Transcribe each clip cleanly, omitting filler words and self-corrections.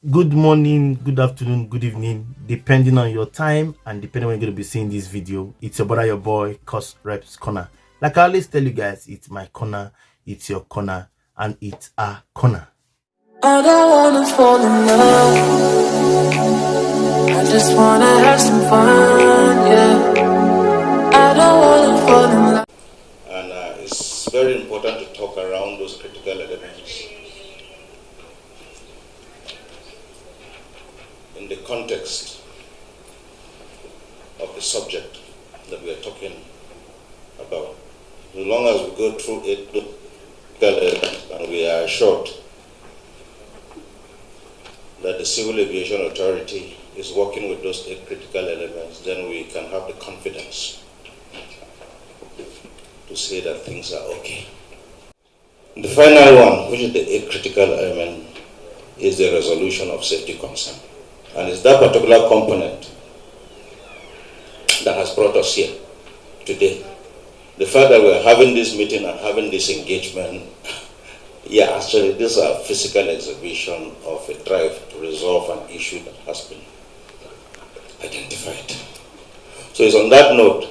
Good morning, good afternoon, good evening, depending on your time and depending on when you're going to be seeing this video. It's your brother, your boy, courserepscorner. Like I always tell you guys, it's my corner, it's your corner, and it's our corner. I don't wanna fall in love, I just wanna have some fun, yeah. I don't wanna fall in love. And it's very important to talk around those critical elements in the context of the subject that we are talking about. As long as we go through it and we are assured that the Civil Aviation Authority is working with those 8 critical elements, then we can have the confidence to say that things are okay. The final one, which is the 8 critical element, is the resolution of safety concern. And it's that particular component that has brought us here today. The fact that we're having this meeting and having this engagement, yeah, actually this is a physical exhibition of a drive to resolve an issue that has been identified. So it's on that note,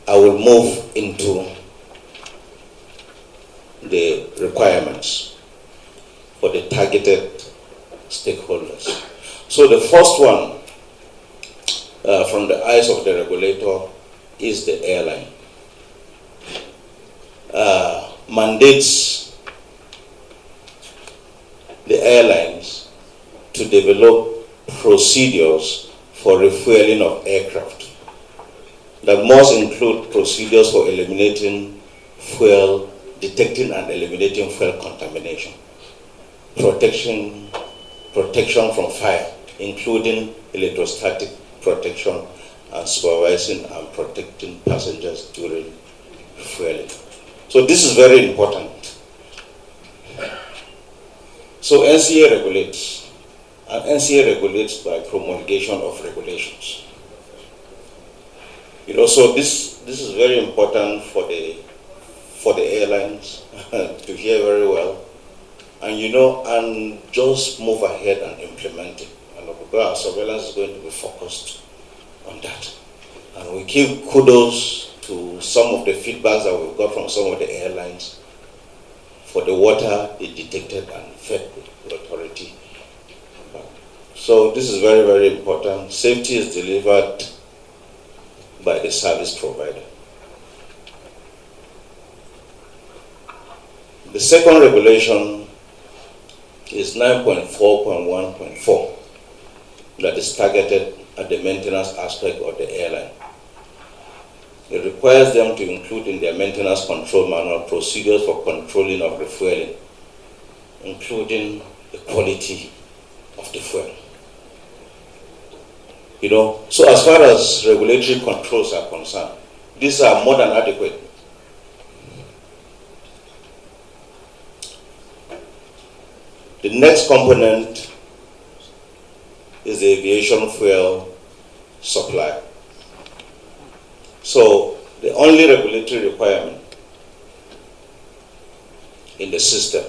I will move into the requirements for the targeted stakeholders. So the first one, from the eyes of the regulator, is the airline. Mandates the airlines to develop procedures for refueling of aircraft that must include procedures for eliminating fuel, detecting and eliminating fuel contamination, protection from fire, including electrostatic protection, and supervising and protecting passengers during fueling. So this is very important. So NCA regulates, and NCA regulates by promulgation of regulations. So this is very important for the airlines to hear very well, and just move ahead and implement it. And our surveillance is going to be focused on that. And we give kudos to some of the feedbacks that we've got from some of the airlines for the water they detected and fed the authority. So this is very, very important. Safety is delivered by the service provider. The second regulation is 9.4.1.4 that is targeted at the maintenance aspect of the airline. It requires them to include in their maintenance control manual procedures for controlling of refueling, including the quality of the fuel. So as far as regulatory controls are concerned, these are more than adequate. The next component is the aviation fuel supply. So the only regulatory requirement in the system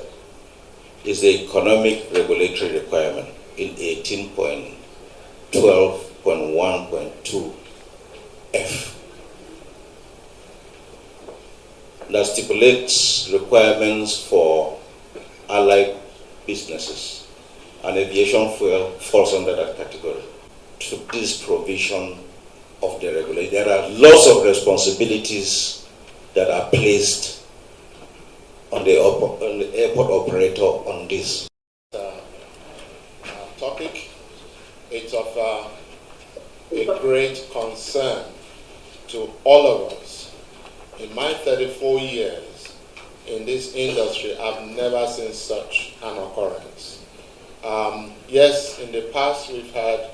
is the economic regulatory requirement in 18.12.1.2F that stipulates requirements for allied businesses, and aviation fuel falls under that category. To this provision of the regulation, there are lots of responsibilities that are placed on the airport operator on this topic. It's of a great concern to all of us. In my 34 years in this industry, I've never seen such an occurrence. Yes, in the past we've had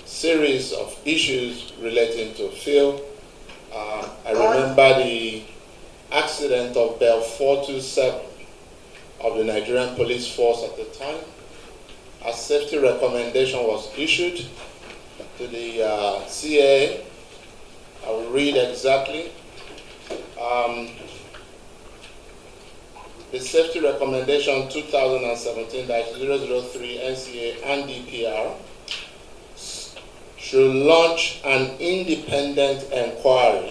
series of issues relating to fuel. I remember the accident of Bell 427 of the Nigerian police force at the time. A safety recommendation was issued to the CAA. I will read exactly. the Safety Recommendation 2017-003 NCA and DPR should launch an independent inquiry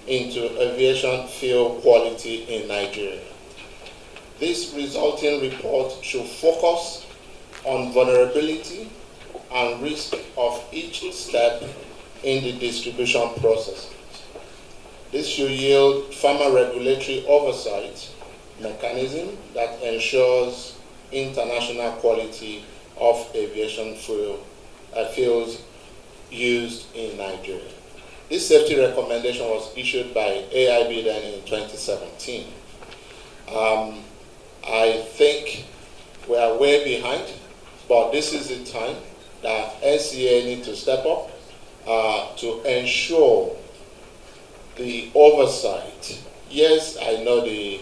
into aviation fuel quality in Nigeria. This resulting report should focus on vulnerability and risk of each step in the distribution process. This should yield farmer regulatory oversight mechanism that ensures international quality of aviation fuels used in Nigeria. This safety recommendation was issued by AIB then in 2017. I think we are way behind, but this is the time that NCA need to step up to ensure the oversight. Yes, I know the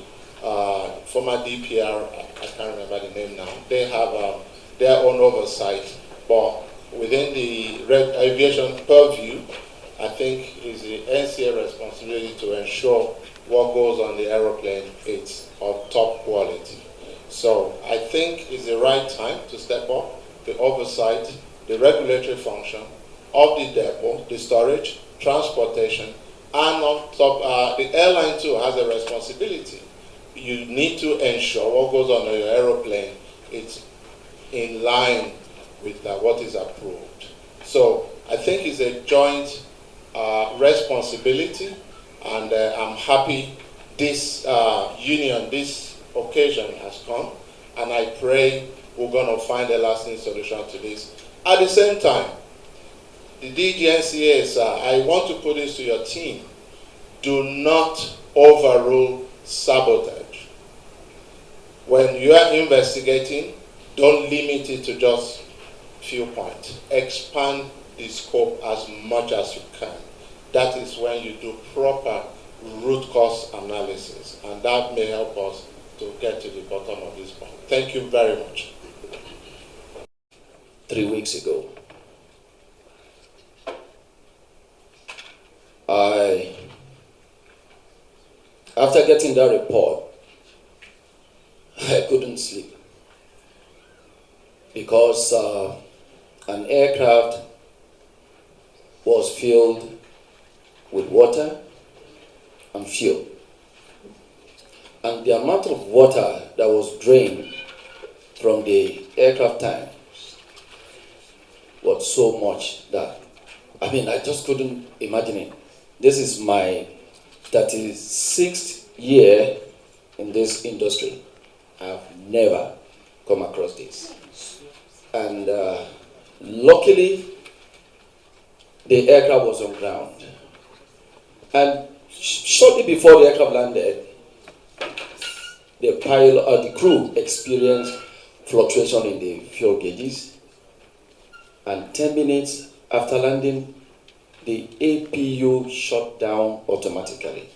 former DPR, I can't remember the name now, they have their own oversight, but within the aviation purview, I think it's the NCA responsibility to ensure what goes on the aeroplane is of top quality. So I think it's the right time to step up the oversight, the regulatory function of the depot, the storage, transportation, and on top, the airline too has a responsibility. You need to ensure what goes on your aeroplane is in line with what is approved. So I think it's a joint responsibility, and I'm happy this this occasion has come, and I pray we're going to find a lasting solution to this. At the same time, the DGNCA, I want to put this to your team. Do not overrule sabotage. When you are investigating, don't limit it to just few points. Expand the scope as much as you can. That is when you do proper root cause analysis, and that may help us to get to the bottom of this point. Thank you very much. 3 weeks ago, after getting that report, I couldn't sleep because an aircraft was filled with water and fuel. And the amount of water that was drained from the aircraft tanks was so much that, I just couldn't imagine it. This is my 36th year in this industry. I've never come across this. And luckily, the aircraft was on ground. And shortly before the aircraft landed, the pilot or the crew experienced fluctuation in the fuel gauges. And 10 minutes after landing, the APU shut down automatically.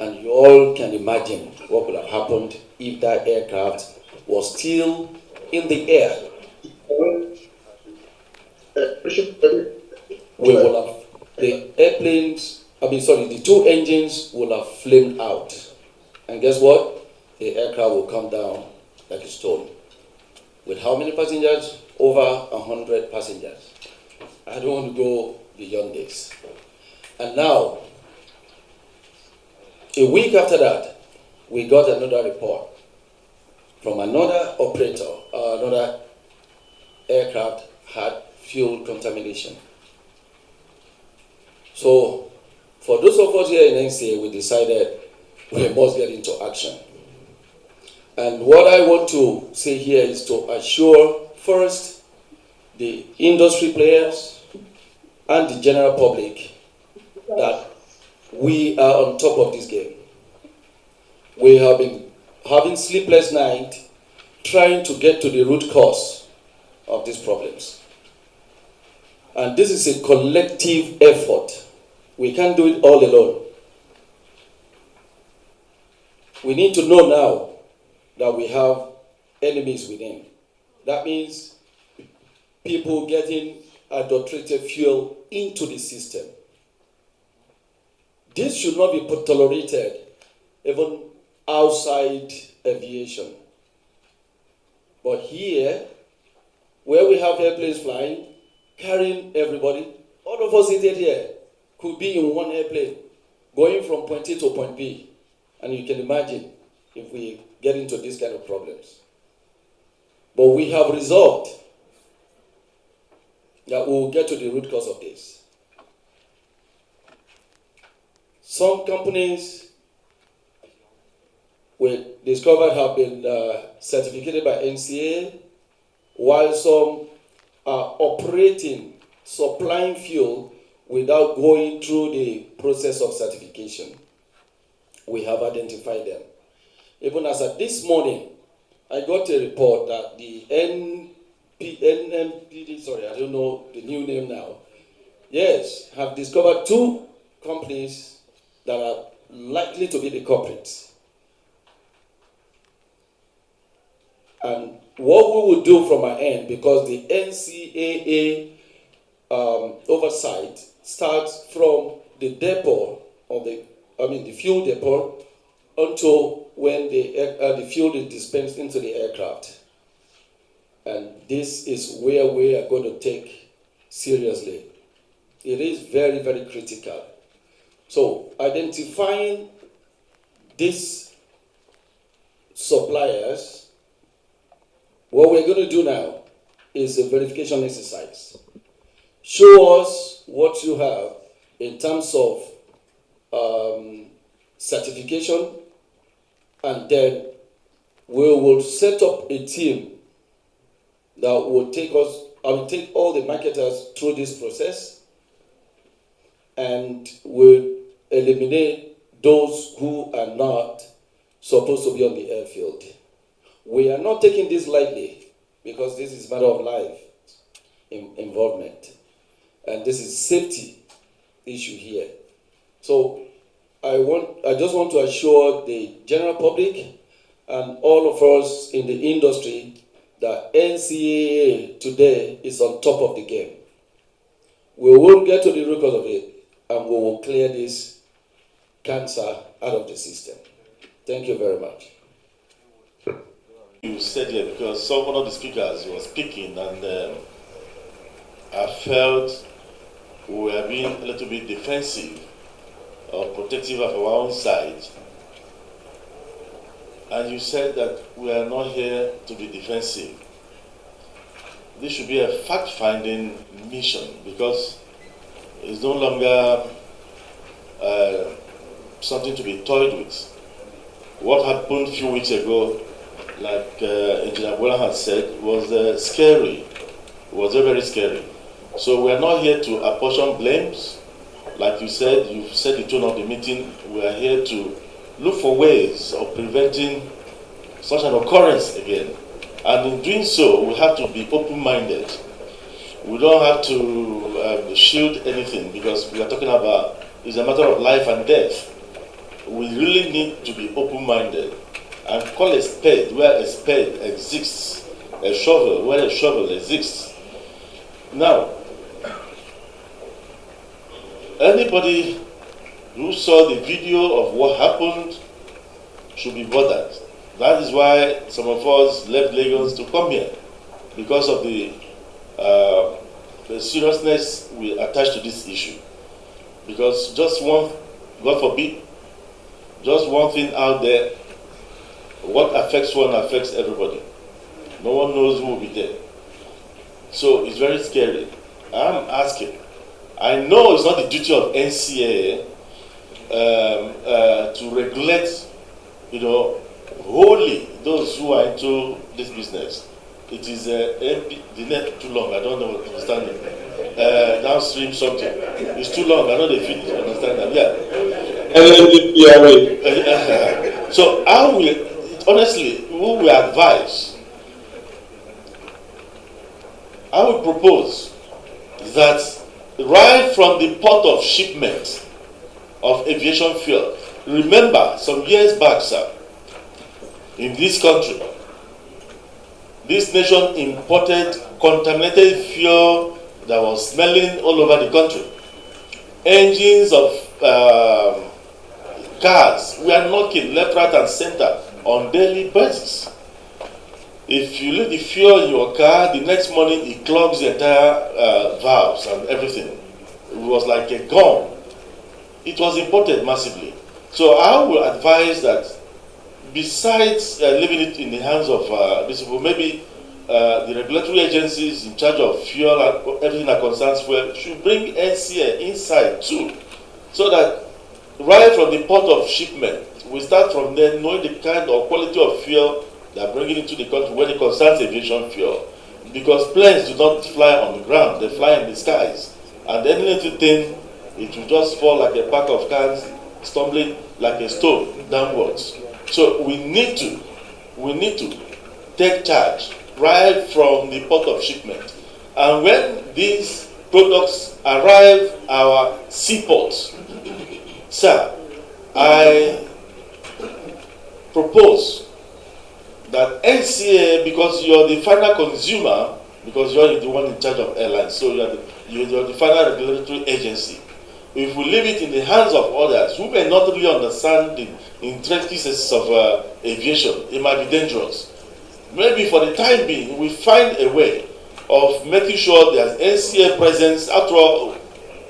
And you all can imagine what would have happened if that aircraft was still in the air. We will have, the two engines will have flamed out. And guess what? The aircraft will come down like a stone. With how many passengers? Over 100 passengers. I don't want to go beyond this. And now, a week after that, we got another report from another operator, another aircraft had fuel contamination. So, for those of us here in NCA, we decided we must get into action. And what I want to say here is to assure first the industry players and the general public that we are on top of this game. We have been having sleepless nights trying to get to the root cause of these problems. And this is a collective effort. We can't do it all alone. We need to know now that we have enemies within. That means people getting adulterated fuel into the system. This should not be tolerated even outside aviation. But here, where we have airplanes flying, carrying everybody, all of us seated here could be in one airplane, going from point A to point B. And you can imagine if we get into these kind of problems. But we have resolved that we will get to the root cause of this. Some companies we discovered have been certificated by NCA, while some are operating, supplying fuel without going through the process of certification. We have identified them. Even as of this morning, I got a report that the NMPD, sorry, I don't know the new name now, yes, have discovered 2 companies that are likely to be the culprits. And what we will do from our end, because the NCAA oversight starts from the depot of the fuel depot until when the fuel is dispensed into the aircraft. And this is where we are going to take seriously. It is very, very critical. So identifying these suppliers, what we're going to do now is a verification exercise. Show us what you have in terms of certification, and then we will set up a team that will take all the marketers through this process, and will eliminate those who are not supposed to be on the airfield. We are not taking this lightly, because this is a matter of life involvement, and this is safety issue here. So I just want to assure the general public and all of us in the industry that NCAA today is on top of the game. We will get to the root cause of it, and we will clear this cancer out of the system. Thank you very much. You said here, because one of the speakers was speaking, and I felt we were being a little bit defensive or protective of our own side. And you said that we are not here to be defensive. This should be a fact-finding mission, because it's no longer something to be toyed with. What happened a few weeks ago, like Engineer Bola had said, was scary. It was very, very scary. So we are not here to apportion blames. Like you said, you've set the tone of the meeting. We are here to look for ways of preventing such an occurrence again. And in doing so, we have to be open-minded. We don't have to shield anything, because we are talking about, it's a matter of life and death. We really need to be open-minded and call a spade where a spade exists, a shovel where a shovel exists. Now, anybody who saw the video of what happened should be bothered. That is why some of us left Lagos to come here, because of the seriousness we attach to this issue. Because just one, God forbid, just one thing out there, what affects one affects everybody. No one knows who will be there. So it's very scary. I'm asking, I know it's not the duty of NCAA to regulate, wholly those who are into this business. It is the net too long. I don't know what to understand it. Downstream something. It's too long. I know they finish. Understand that? Yeah. So I will honestly, we will advise. I will propose that right from the port of shipment of aviation fuel. Remember, some years back, sir, in this country, this nation imported contaminated fuel that was smelling all over the country. Engines of cars. We are knocking left, right, and center on daily basis. If you leave the fuel in your car, the next morning it clogs the entire valves and everything. It was like a gun. It was imported massively. So I will advise that besides leaving it in the hands of these people, maybe the regulatory agencies in charge of fuel and everything that concerns fuel should bring NCA inside too, so that right from the port of shipment, we start from there knowing the kind of quality of fuel they are bringing into the country when it concerns aviation fuel. Because planes do not fly on the ground, they fly in the skies. And any little thing, it will just fall like a pack of cans, stumbling like a stone downwards. So we need to take charge right from the port of shipment. And when these products arrive our seaports, sir, I propose that NCA, because you're the final consumer, because you're the one in charge of airlines, so you're the final regulatory agency. If we leave it in the hands of others who may not really understand the intricacies of aviation, it might be dangerous. Maybe for the time being, we find a way of making sure there's NCA presence. After all,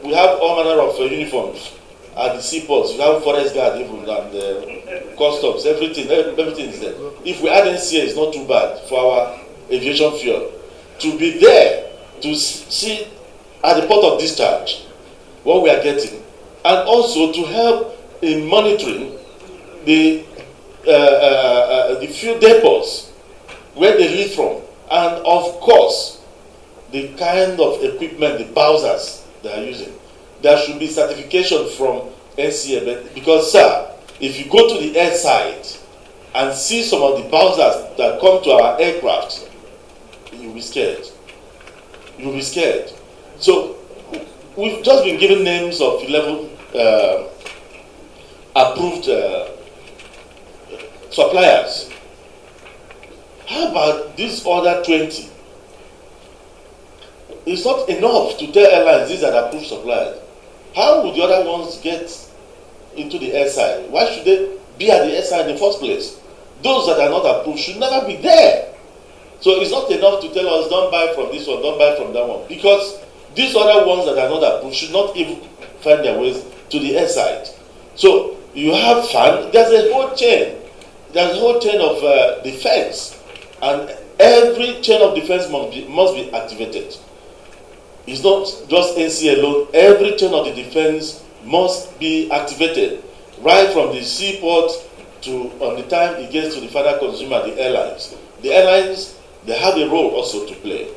we have all manner of uniforms at the seaports. You have forest guard even, and customs, everything is there. If we add NCA, it's not too bad for our aviation fuel. To be there to see at the port of discharge what we are getting, and also to help in monitoring the fuel depots where they leave from, and of course the kind of equipment, the Bowsers they are using. There should be certification from NCA, because sir, if you go to the air side and see some of the Bowsers that come to our aircraft, you'll be scared. You'll be scared. So we've just been given names of 11 approved suppliers. How about this other 20? It's not enough to tell airlines these are the approved suppliers. How would the other ones get into the air side? Why should they be at the air side in the first place? Those that are not approved should never be there. So it's not enough to tell us don't buy from this one, don't buy from that one, because these other ones that are not approved should not even find their ways to the air side. So you have fun. There's a whole chain. There's a whole chain of defense, and every chain of defense must be activated. It's not just NC alone. Every chain of the defense must be activated, right from the seaport to on the time it gets to the final consumer, the airlines. The airlines, they have a role also to play.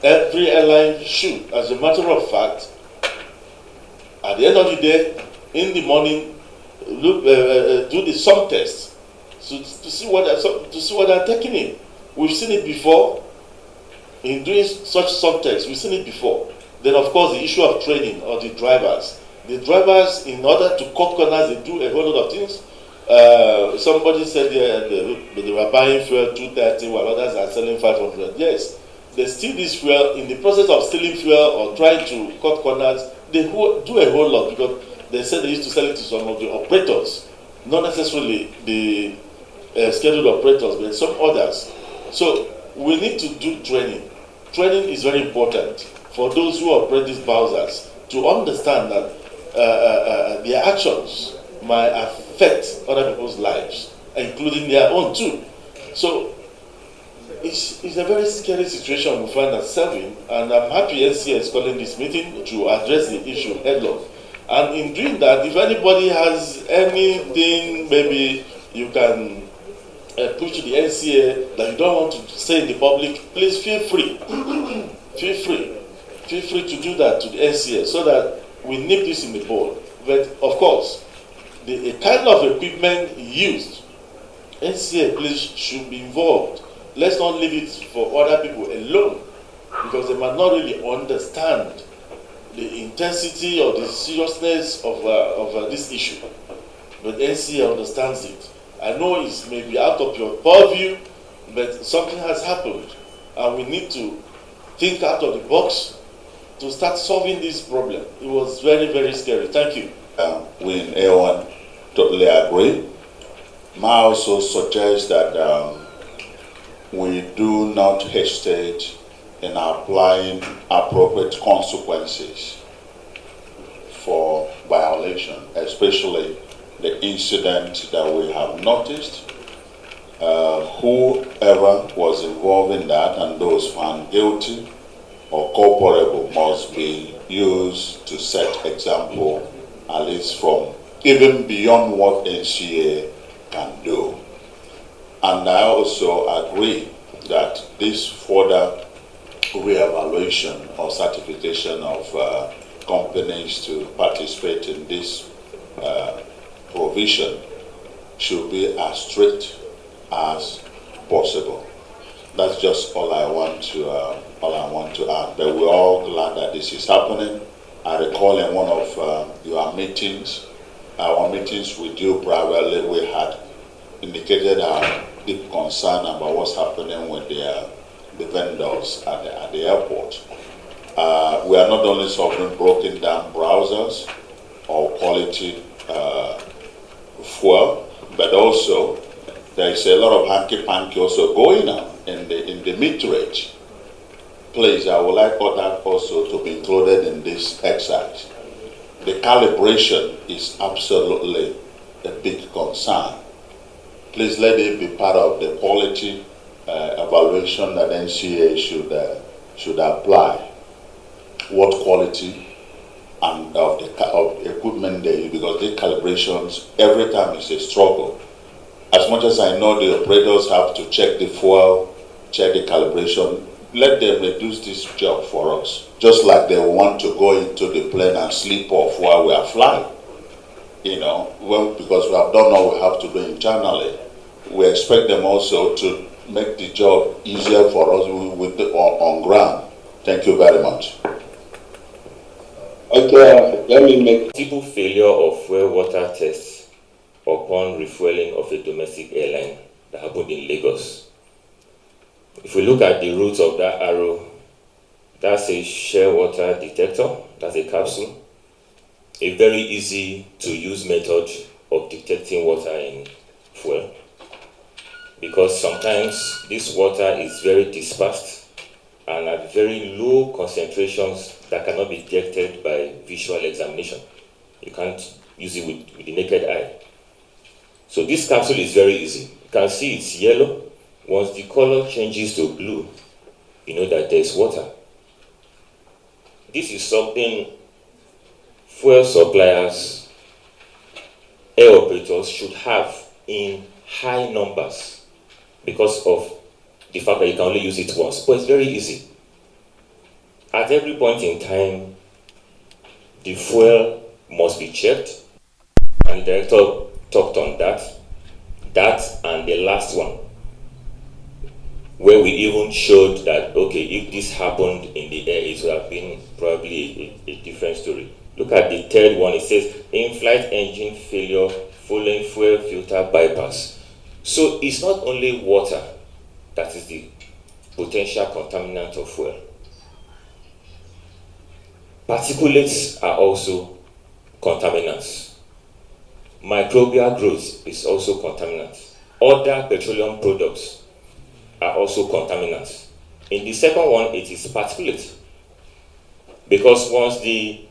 Every airline should, as a matter of fact, at the end of the day, in the morning, do the sum test to see what they're taking in. We've seen it before. In doing such sum tests, we've seen it before. Then, of course, the issue of training of the drivers. The drivers, in order to cut corners, they do a whole lot of things. Somebody said they were buying fuel 230 while others are selling 500. Yes, they steal this fuel. In the process of stealing fuel or trying to cut corners, they do a whole lot, because they said they used to sell it to some of the operators, not necessarily the scheduled operators, but some others. So we need to do training. Training is very important for those who operate these Bowsers to understand that their actions might affect other people's lives, including their own too. So it's a very scary situation we find ourselves in, and I'm happy NCA is calling this meeting to address the issue head-on. And in doing that, if anybody has anything, maybe you can push to the NCA that you don't want to say in the public, please feel free. Feel free to do that to the NCA so that we nip this in the bud. But of course, the kind of equipment used, NCA please should be involved. Let's not leave it for other people alone, because they might not really understand the intensity or the seriousness of this issue. But NCA understands it. I know it may be out of your purview, but something has happened, and we need to think out of the box to start solving this problem. It was very, very scary. Thank you. We're in Air One. totally agree. May I also suggest that we do not hesitate in applying appropriate consequences for violation, especially the incident that we have noticed. Whoever was involved in that and those found guilty or culpable must be used to set example, at least from even beyond what NCA can do. And I also agree that this further re-evaluation or certification of companies to participate in this provision should be as strict as possible. That's just all I want to add. But we're all glad that this is happening. I recall in one of your meetings, our meetings with you privately, we had indicated our deep concern about what's happening with the vendors at the airport. We are not only suffering broken down browsers or quality fuel, but also there is a lot of hanky-panky also going on in the mid-range. Please, I would like all that also to be included in this exercise. The calibration is absolutely a big concern. Please let it be part of the quality evaluation that NCA should apply. What quality and of equipment they use, because these calibrations every time is a struggle. As much as I know the operators have to check the fuel, check the calibration, let them reduce this job for us. Just like they want to go into the plane and sleep off while we are flying. You know, well, because we have done all we have to do internally. We expect them also to make the job easier for us on ground. Thank you very much. Okay, let me make possible failure of fuel water tests upon refueling of a domestic airline that happened in Lagos. If we look at the root of that arrow, that's a share water detector, that's a capsule. A very easy to use method of detecting water in fuel, because sometimes this water is very dispersed and at very low concentrations that cannot be detected by visual examination. You can't use it with the naked eye. So this capsule is very easy. You can see it's yellow. Once the color changes to blue, you know that there's water. This is something fuel suppliers, air operators should have in high numbers because of the fact that you can only use it once. But it's very easy. At every point in time, the fuel must be checked, and the director talked on that and the last one, where we even showed that, okay, if this happened in the air, it would have been probably a different story. Look at the third one. It says in-flight engine failure following fuel filter bypass. So it's not only water that is the potential contaminant of fuel. Particulates are also contaminants. Microbial growth is also contaminant. Other petroleum products are also contaminants. In the second one, it is particulate. Because once the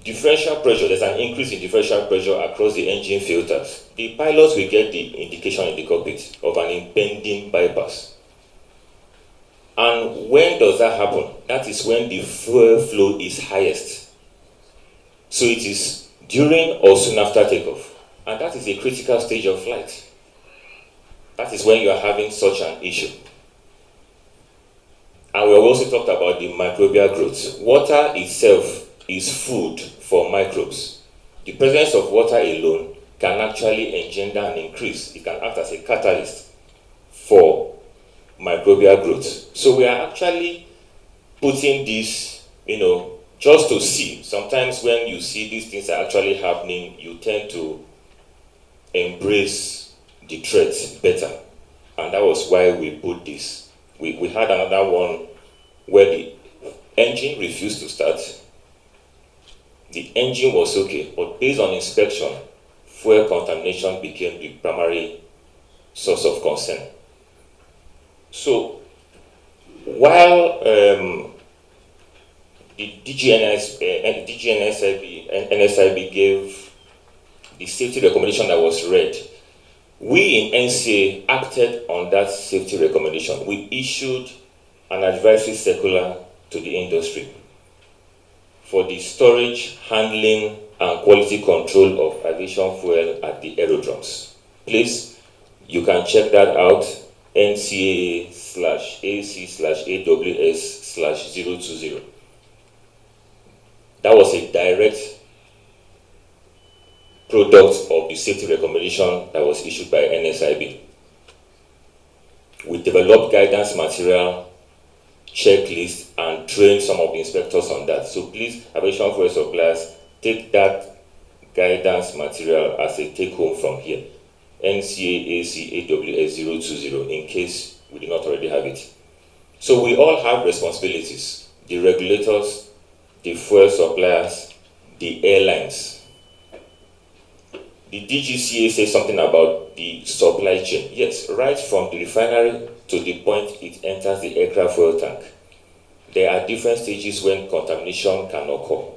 differential pressure, there's an increase in differential pressure across the engine filters, the pilots will get the indication in the cockpit of an impending bypass. And when does that happen? That is when the fuel flow is highest. So it is during or soon after takeoff. And that is a critical stage of flight. That is when you are having such an issue. And we have also talked about the microbial growth. Water itself is food for microbes. The presence of water alone can actually engender an increase. It can act as a catalyst for microbial growth. So we are actually putting this, just to see. Sometimes when you see these things are actually happening, you tend to embrace the threat better. And that was why we put this. We had another one where the engine refused to start. The engine was okay, but based on inspection, fuel contamination became the primary source of concern. So, while the NSIB gave the safety recommendation that was read, we in NCA acted on that safety recommendation. We issued an advisory circular to the industry for the storage, handling, and quality control of aviation fuel at the aerodromes. Please, you can check that out, ncaa/ac/aws/020. That was a direct product of the safety recommendation that was issued by NSIB. We developed guidance material, checklist, and trained some of the inspectors on that. So please, aviation fuel suppliers, take that guidance material as a take-home from here. NCAACAWS020, in case we do not already have it. So we all have responsibilities: the regulators, the fuel suppliers, the airlines. The DGCA says something about the supply chain. Yes, right from the refinery to the point it enters the aircraft fuel tank. There are different stages when contamination can occur.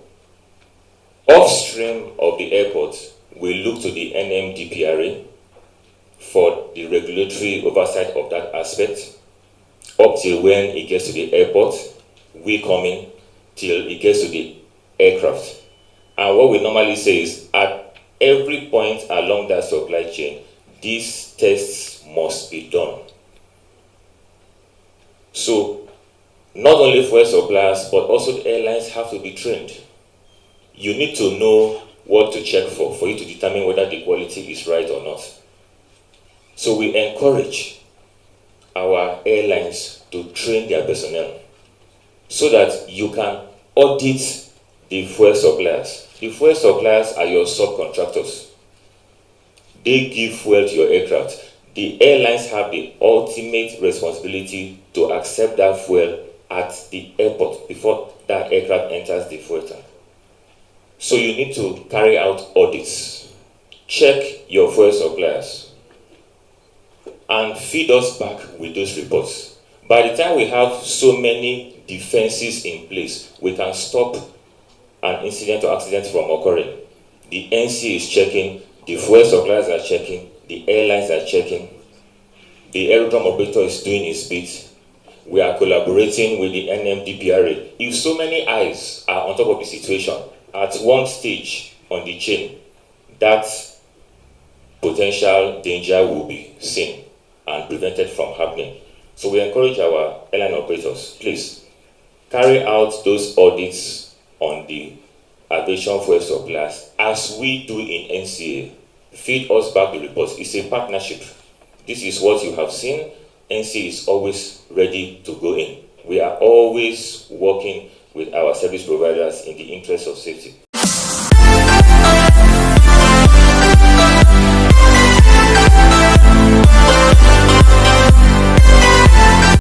Upstream of the airport, we look to the NMDPRA for the regulatory oversight of that aspect, up till when it gets to the airport, we come in till it gets to the aircraft. And what we normally say is, at every point along that supply chain, these tests must be done. So, not only fuel suppliers, but also the airlines have to be trained. You need to know what to check for you to determine whether the quality is right or not. So we encourage our airlines to train their personnel so that you can audit the fuel suppliers. The fuel suppliers are your subcontractors. They give fuel to your aircraft. The airlines have the ultimate responsibility to accept that fuel at the airport before that aircraft enters the fuel tank. So you need to carry out audits. Check your fuel suppliers and feed us back with those reports. By the time we have so many defenses in place, we can stop an incident or accident from occurring. The NC is checking, the fuel suppliers are checking, the airlines are checking, the aerodrome operator is doing his bit. We are collaborating with the NMDPRA. If so many eyes are on top of the situation at one stage on the chain, that potential danger will be seen and prevented from happening. So we encourage our airline operators, please carry out those audits on the aviation fuel suppliers as we do in NCA. Feed us back the reports. It's a partnership. This is what you have seen. NCA is always ready to go in. We are always working with our service providers in the interest of safety.